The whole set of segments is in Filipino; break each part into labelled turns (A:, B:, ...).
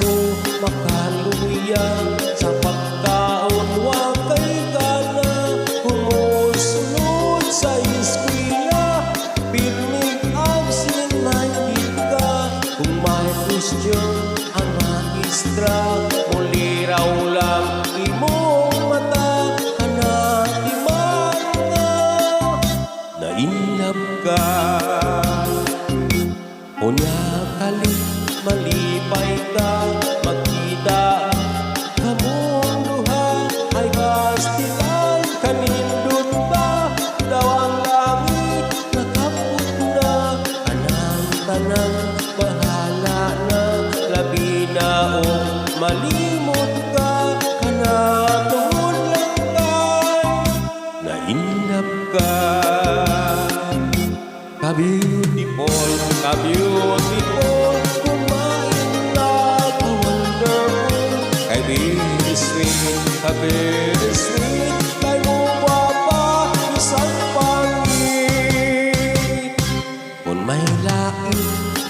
A: mo makaluya sa pagkaon wa kay gana humusunod sa eskwela pirming absent minded ka kung may question ang maestra muli raw lang imong mata kanatiman ka nainlab ka unya kali malipay ka magkita kamong duha ay bastilan kanindot ba daw ang langit nakapot na anang tanang bahala na labi na o malimot ka kanatuhon lang kay nainlab ka ka-beautiful, ka-beautiful ka-bittersweet, kay mo pa isang pangit. Kung may lain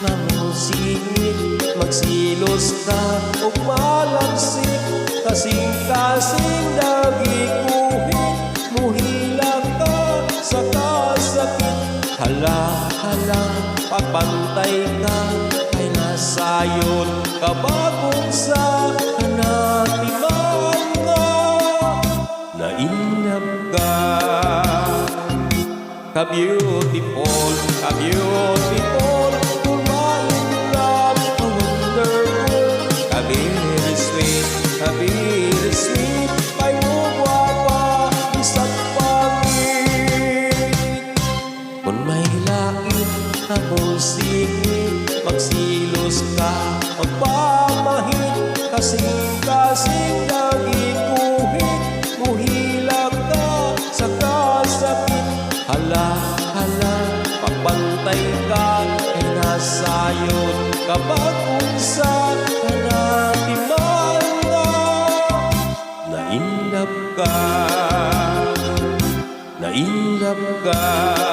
A: na mong singit, magsilos ka o malapsik, kasing-kasing nagikuhit, muhila ka sa kasakit. Hala-hala, pagpantay ka, ay nasayon kabagong sa kanatiman ka, nainlab ka. Ka-beautiful, ka-beautiful, kumainlab, ka-wonderful, ka-bittersweet, ka-bittersweet, kay mo guwapa, isang pangit. Kung may lain akong singit, magsilos ka, magpamahit, kasing-kasing nagikuhit, muhila ka sa kasakit. Hala-hala, pagbantay ka, ay nasayon kabagong sa kanatiman ka, nainlab ka, nainlab ka.